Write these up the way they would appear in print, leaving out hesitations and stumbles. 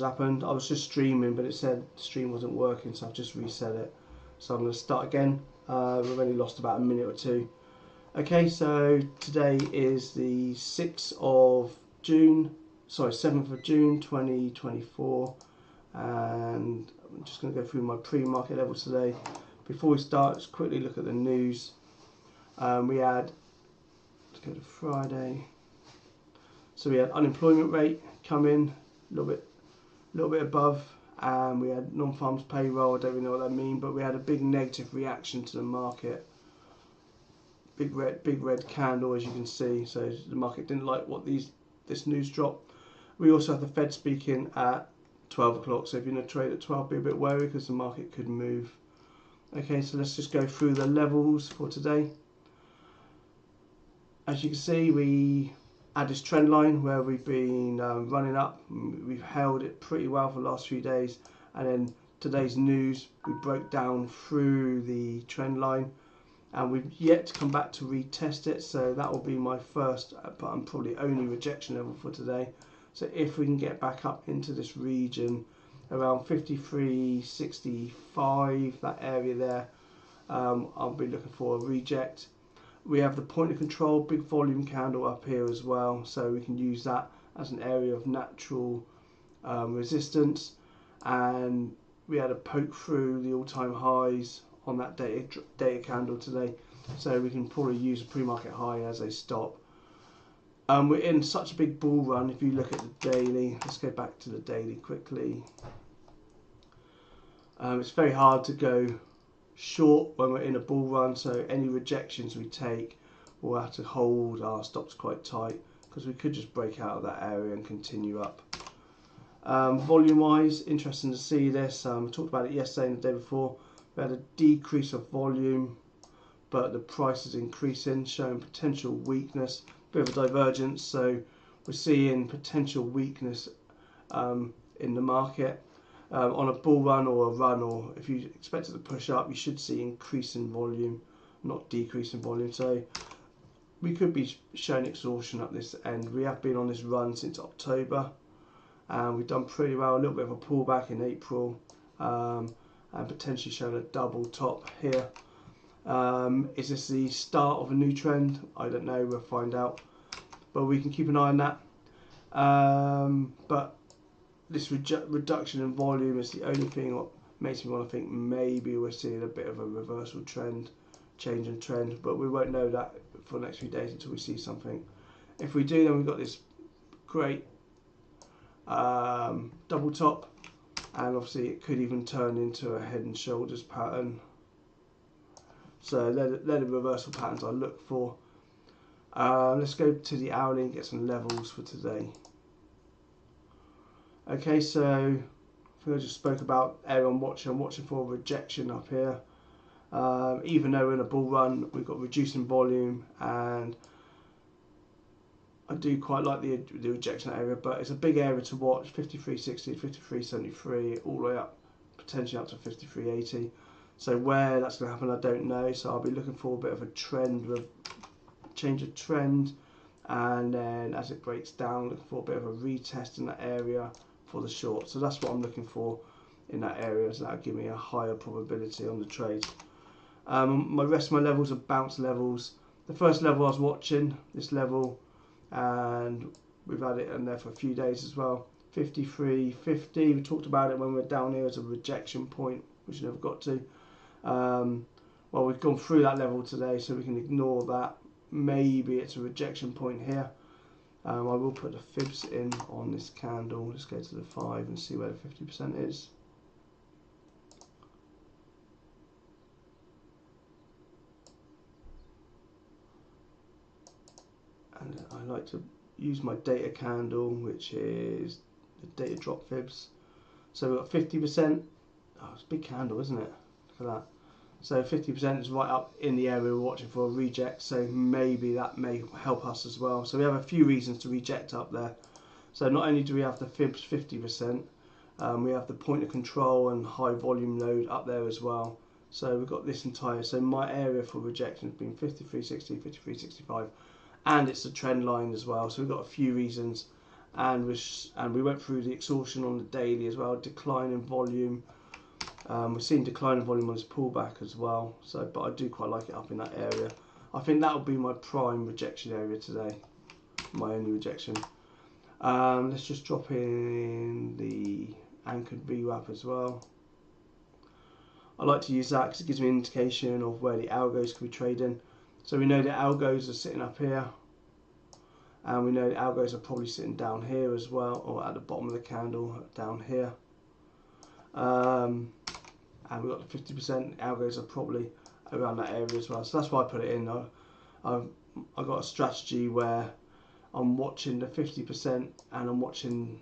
happened. I was just streaming, but it said the stream wasn't working, so I've just reset it. So I'm going to start again. We've only lost about a minute or two. Okay, so today is the 7th of June 2024, and I'm just going to go through my pre-market levels today. Before we start, let's quickly look at the news. We had, let's go to Friday. So we had unemployment rate come in a little bit above, and we had non-farms payroll. I don't really know what that means, but we had a big negative reaction to the market. Big red candle, as you can see. So the market didn't like what this news drop. We also have the Fed speaking at 12 o'clock. So if you're in a trade at 12, be a bit wary because the market could move. Okay, so let's just go through the levels for today. As you can see, we had this trend line where we've been running up. We've held it pretty well for the last few days, and then today's news, we broke down through the trend line, and we've yet to come back to retest it. So that will be my first, but I'm probably only rejection level for today. So if we can get back up into this region around 53.65, that area there, I'll be looking for a reject. We have the point of control, big volume candle up here as well, so we can use that as an area of natural resistance. And we had a poke through the all-time highs on that data candle today, so we can probably use a pre-market high as a stop. We're in such a big bull run. If you look at the daily, let's go back to the daily quickly. It's very hard to go short when we're in a bull run, so any rejections we take, we'll have to hold our stops quite tight because we could just break out of that area and continue up. Volume wise, interesting to see this. I talked about it yesterday and the day before. We had a decrease of volume, but the price is increasing, showing potential weakness, bit of a divergence. So we're seeing potential weakness in the market. On a bull run or a run, or if you expect it to push up, you should see increase in volume, not decrease in volume. So we could be showing exhaustion at this end. We have been on this run since October, and we've done pretty well. A little bit of a pullback in April, and potentially showing a double top here. Is this the start of a new trend? I don't know. We'll find out, but we can keep an eye on that. But this reduction in volume is the only thing that makes me want to think maybe we're seeing a bit of a reversal trend, change in trend, but we won't know that for the next few days until we see something. If we do, then we've got this great double top, and obviously it could even turn into a head and shoulders pattern. So they're the reversal patterns I look for. Let's go to the hourly and get some levels for today. Okay, so I think I just spoke about area I'm watching for a rejection up here. Even though we're in a bull run, we've got reducing volume, and I do quite like the rejection area, but it's a big area to watch. 53.60, 53.73, all the way up, potentially up to 53.80. So where that's going to happen, I don't know. So I'll be looking for a bit of a trend, change of trend, and then as it breaks down, looking for a bit of a retest in that area for the short. So that's what I'm looking for in that area, so that'll give me a higher probability on the trades. My rest of my levels are bounce levels. The first level I was watching, this level, and we've had it in there for a few days as well. 53.50, we talked about it when we were down here as a rejection point, which we never got to. Well, we've gone through that level today, so we can ignore that. Maybe it's a rejection point here. I will put the fibs in on this candle. Let's go to the 5 and see where the 50% is. And I like to use my data candle, which is the data drop fibs. So we've got 50%. Oh, it's a big candle, isn't it? Look at that. So 50% is right up in the area we're watching for a reject, so maybe that may help us as well. So we have a few reasons to reject up there. So not only do we have the fibs 50%, we have the point of control and high volume load up there as well. So we've got this entire, so my area for rejection has been 53.60, 53.65, and it's a trend line as well. So we've got a few reasons and we went through the exhaustion on the daily as well, decline in volume. We've seen decline in volume on this pullback as well, so but I do quite like it up in that area. I think that will be my prime rejection area today, my only rejection. Let's just drop in the anchored VWAP as well. I like to use that because it gives me an indication of where the algos could be trading. So we know the algos are sitting up here, and we know the algos are probably sitting down here as well, or at the bottom of the candle down here. And we've got the 50%, algos are probably around that area as well. So that's why I put it in. I've got a strategy where I'm watching the 50% and I'm watching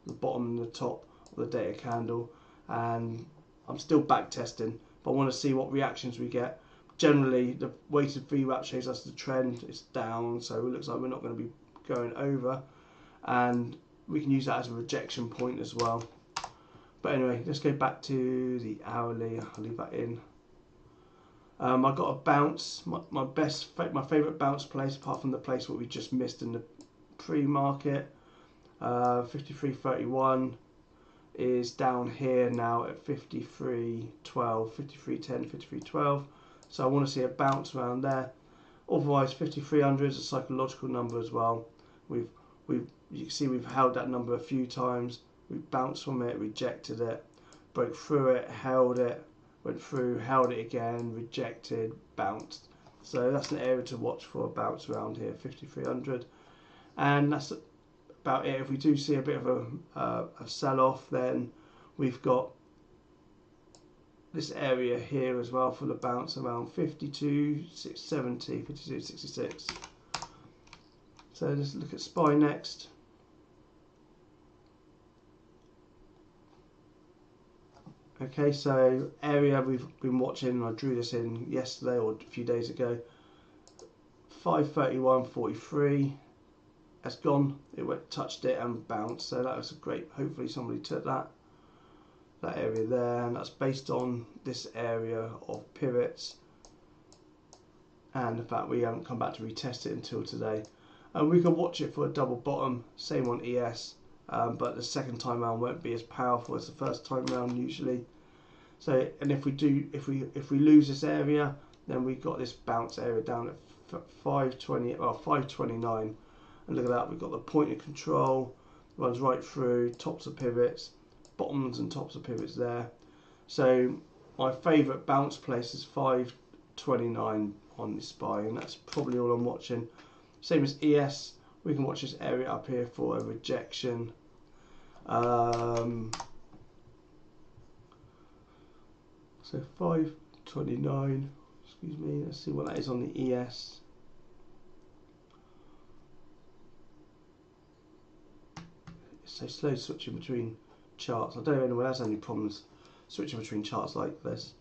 the bottom and the top of the data candle, and I'm still back testing, but I want to see what reactions we get. Generally, the weighted VWAP shows us the trend is down, so it looks like we're not going to be going over, and we can use that as a rejection point as well. But anyway, let's go back to the hourly. I'll leave that in. I got a bounce. My favourite bounce place, apart from the place what we just missed in the pre-market, 53.31. is down here now at 53.12, 53.10, 53.12. So I want to see a bounce around there. Otherwise, 5300 is a psychological number as well. You can see we've held that number a few times. We bounced from it, rejected it, broke through it, held it, went through, held it again, rejected, bounced. So that's an area to watch for a bounce around here, 5300. And that's about it. If we do see a bit of a sell-off, then we've got this area here as well for the bounce around 52.670, 52.66. So let's look at SPY next. Okay, so area we've been watching, I drew this in yesterday or a few days ago, 531.43. That's gone. It went, touched it and bounced, so that was a great. Hopefully somebody took that area there, and that's based on this area of pivots and the fact we haven't come back to retest it until today. And we can watch it for a double bottom, same on ES, but the second time round won't be as powerful as the first time round usually. So, and if we lose this area, then we've got this bounce area down at 529. And look at that, we've got the point of control, runs right through, tops of pivots, bottoms and tops of pivots there. So my favourite bounce place is 529 on this SPY, and that's probably all I'm watching. Same as ES, we can watch this area up here for a rejection. So 529, excuse me, let's see what that is on the ES. So slow switching between charts. I don't know anyone has any problems switching between charts like this.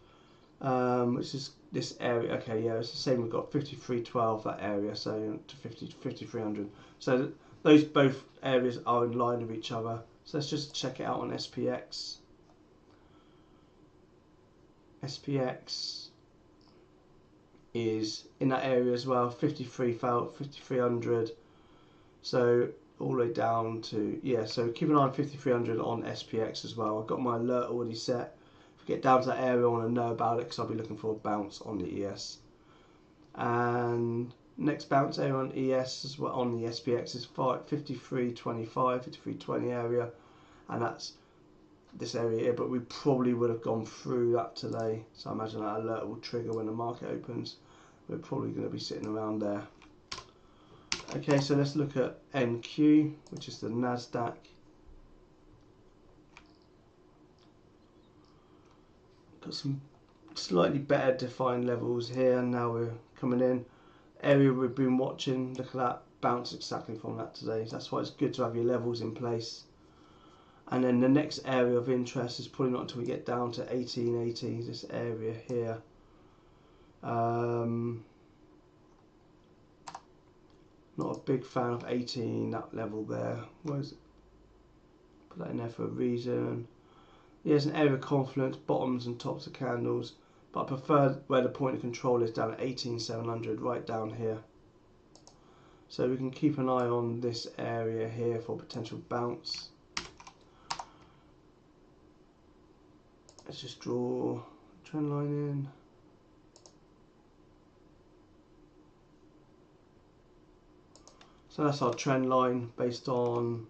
Which is this area. Okay, yeah, it's the same. We've got 53.12 that area, so to 5300. So those both areas are in line with each other. So let's just check it out on SPX. SPX is in that area as well, 5300. So all the way down to, yeah, so keep an eye on 5300 on SPX as well. I've got my alert already set. If we get down to that area, I want to know about it because I'll be looking for a bounce on the ES. And next bounce area on ES as well, on the SPX, is 53.25, 53.20 area, and that's this area here, but we probably would have gone through that today. So I imagine that alert will trigger when the market opens. We're probably going to be sitting around there. Okay, so let's look at NQ, which is the Nasdaq. Got some slightly better defined levels here, and now we're coming in. Area we've been watching, look at that, bounce exactly from that today. That's why it's good to have your levels in place. And then the next area of interest is probably not until we get down to 1880, this area here. Not a big fan of 18, that level there. Where is it? Put that in there for a reason. Yeah, there's an area of confluence, bottoms and tops of candles, but I prefer where the point of control is down at 18,700, right down here. So we can keep an eye on this area here for potential bounce. Let's just draw a trend line in. So that's our trend line based on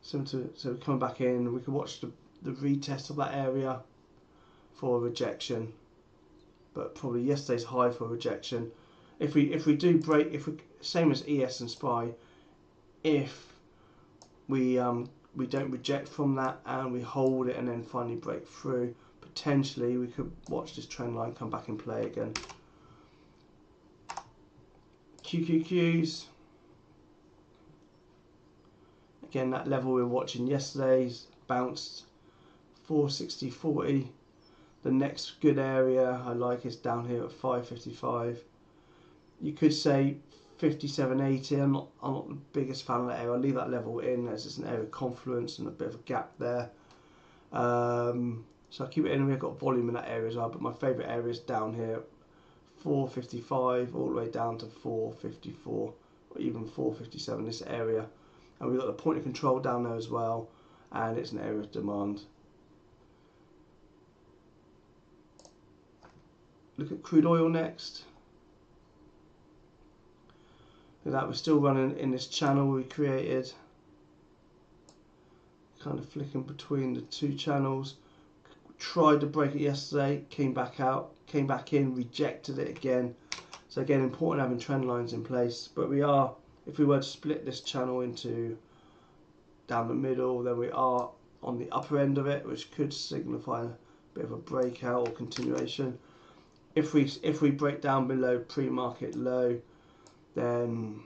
so we're coming back in. We can watch the retest of that area for rejection, but probably yesterday's high for rejection. If we do break, same as ES and SPY, if we don't reject from that and we hold it and then finally break through, potentially we could watch this trend line come back in play again. QQQs. Again, that level we were watching yesterday's bounced 460.40. The next good area I like is down here at 555. You could say 57.80. I'm not the biggest fan of that area. I'll leave that level in as it's an area of confluence and a bit of a gap there. So I'll keep it in. We've got volume in that area as well, but my favourite area is down here, 455 all the way down to 454 or even 457, this area. And we've got the point of control down there as well, and it's an area of demand. Look at crude oil next. Look at that, we're still running in this channel we created. Kind of flicking between the two channels. Tried to break it yesterday, came back out, came back in, rejected it again. So again, important having trend lines in place. But we are, if we were to split this channel into down the middle, then we are on the upper end of it, which could signify a bit of a breakout or continuation. If we break down below pre-market low, then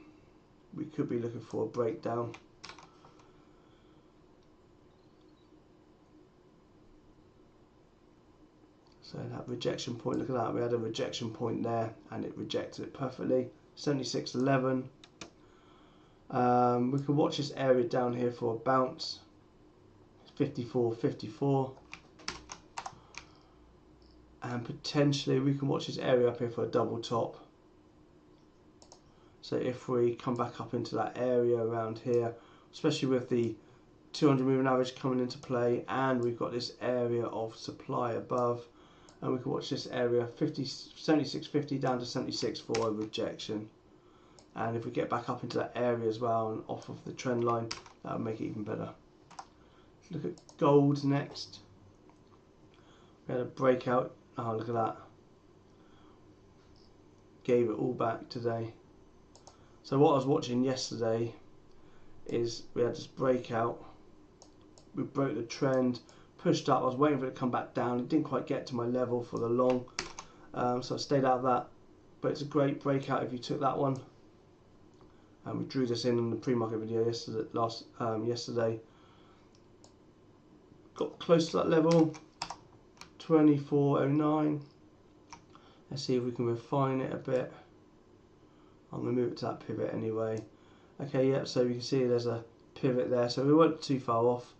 we could be looking for a breakdown. So that rejection point, look at that, we had a rejection point there and it rejected it perfectly. 76.11. We can watch this area down here for a bounce. 54.54. And potentially we can watch this area up here for a double top. So if we come back up into that area around here, especially with the 200 moving average coming into play, and we've got this area of supply above, and we can watch this area 76.50 down to 76 for a rejection. And if we get back up into that area as well and off of the trend line, that would make it even better. Look at gold next. We had a breakout. Oh, look at that. Gave it all back today. So what I was watching yesterday is we had this breakout. We broke the trend, pushed up. I was waiting for it to come back down. It didn't quite get to my level for the long, so I stayed out of that. But it's a great breakout if you took that one. And we drew this in the pre-market video yesterday. Got close to that level, 24.09. Let's see if we can refine it a bit. I'm going to move it to that pivot anyway. Okay, yep, so you can see there's a pivot there, so we weren't too far off.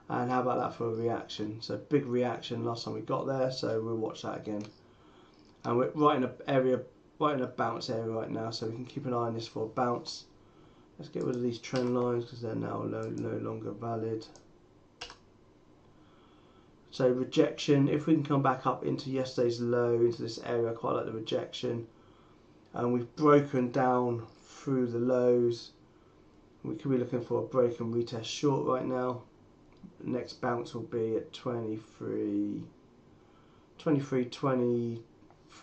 And how about that for a reaction? So big reaction last time we got there, so we'll watch that again. And we're right in a area, right in a bounce area right now, so we can keep an eye on this for a bounce. Let's get rid of these trend lines because they're now no longer valid. So rejection, if we can come back up into yesterday's low, into this area, I quite like the rejection. And we've broken down through the lows. We could be looking for a break and retest short right now. The next bounce will be at 23.23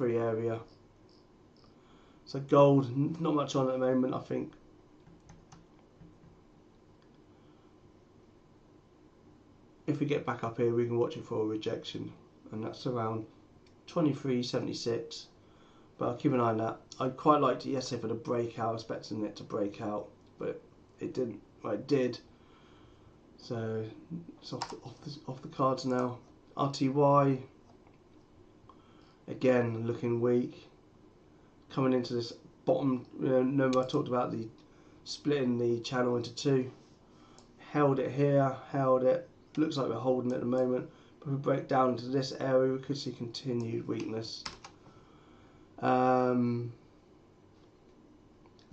area. So gold, not much on at the moment, I think. If we get back up here, we can watch it for a rejection, and that's around 23.76. But I'll keep an eye on that. I quite liked it yesterday for the breakout, expecting it to break out, but it didn't. Well, it did. So it's off the cards now. RTY again looking weak. Coming into this bottom. Remember I talked about the splitting the channel into two. Held it here. Held it. Looks like we're holding it at the moment. But if we break down into this area, we could see continued weakness.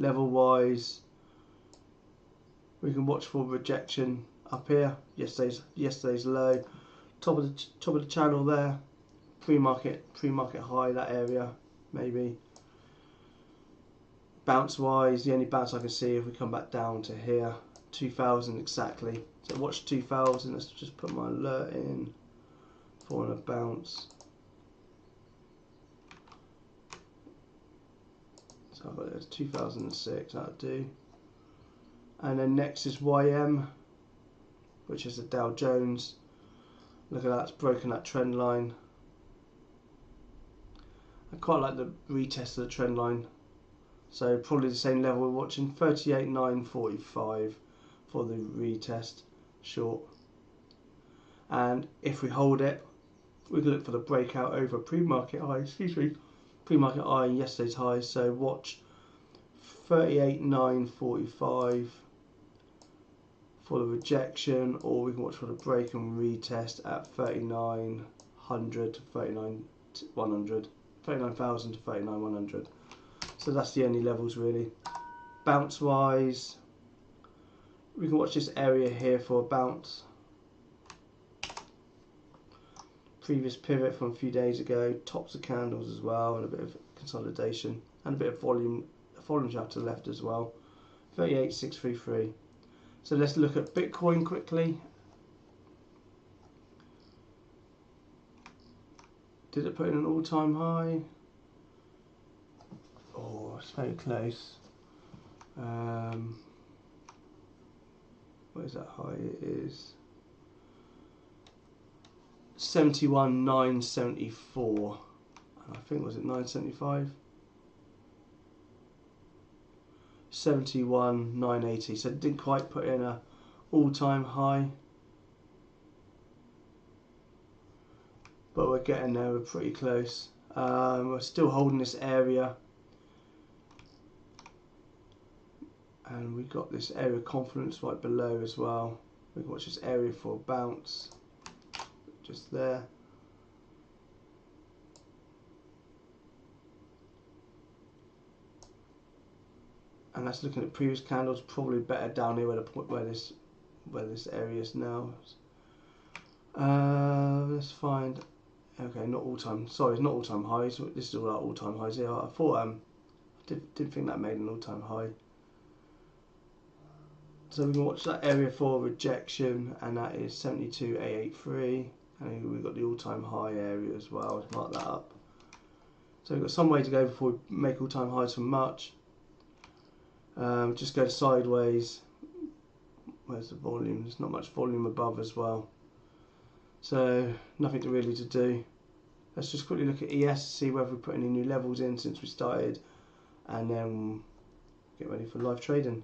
level wise, we can watch for rejection up here. Yesterday's low, top of the channel there. Pre-market high, that area maybe. Bounce wise, the only bounce I can see if we come back down to here, 2000 exactly. So watch 2000. Let's just put my alert in for a bounce. So I've got this 2006. That'll do. And then next is YM, which is the Dow Jones. Look at that, it's broken that trend line. I quite like the retest of the trend line. So probably the same level we're watching, 38,945 for the retest short. And if we hold it, we can look for the breakout over pre-market high, pre-market high and yesterday's high. So watch 38,945 for the rejection, or we can watch for the break and retest at 3900 to 39,100, 39,000 to 39,100. So that's the only levels really. Bounce wise, we can watch this area here for a bounce. Previous pivot from a few days ago, tops of candles as well, and a bit of consolidation and a bit of volume chart to the left as well. 38,633. So let's look at Bitcoin quickly. Did it put in an all-time high? Oh, it's very close. Where's that high? It is 71,974. I think, was it 975? 71,980. So it didn't quite put in a all-time high, but we're getting there. We're pretty close. We're still holding this area, and we've got this area of confidence right below as well. We can watch this area for a bounce, just there. And that's looking at previous candles. Probably better down here where this area is now. Let's find. Okay, not all time. Sorry, it's not all time highs. This is all our all time highs here. I thought I didn't think that made an all time high. So we can watch that area for rejection, and that is 72,883. And we've got the all time high area as well. Let's mark that up. So we've got some way to go before we make all time highs from March. Just go sideways. Where's the volume? There's not much volume above as well, so nothing really to do. Let's just quickly look at ES, see whether we put any new levels in since we started, and then get ready for live trading.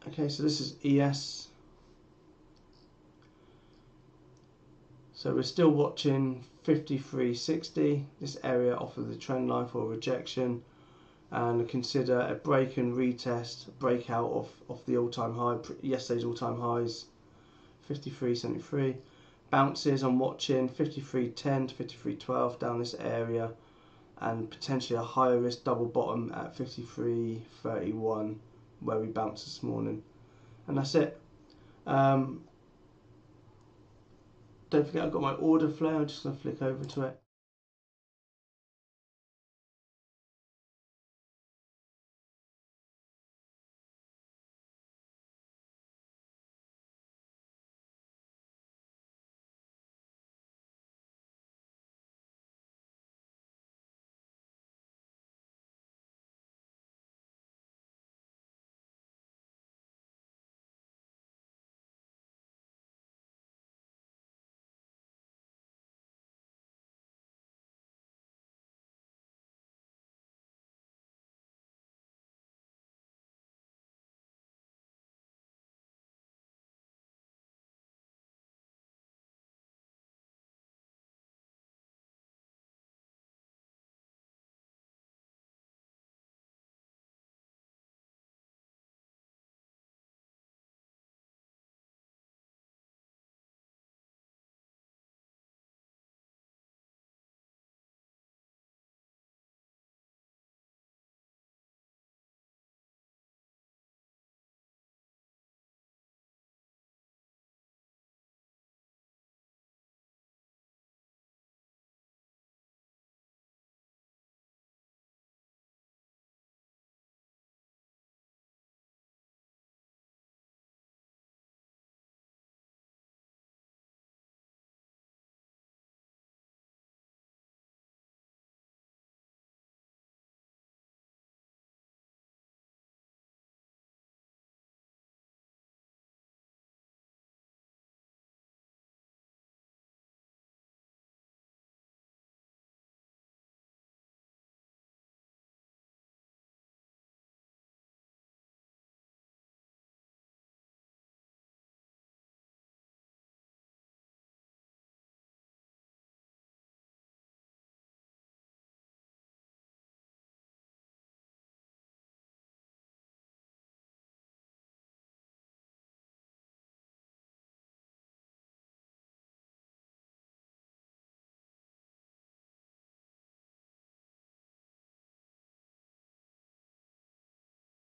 Okay, so this is ES. So we're still watching 53.60, this area off of the trend line for rejection, and consider a break and retest, breakout off the all-time high, yesterday's all-time highs, 53.73. Bounces I'm watching 53.10 to 53.12 down this area, and potentially a higher risk double bottom at 53.31 where we bounced this morning. And that's it. Don't forget I've got my order flow. I'm just going to flick over to it.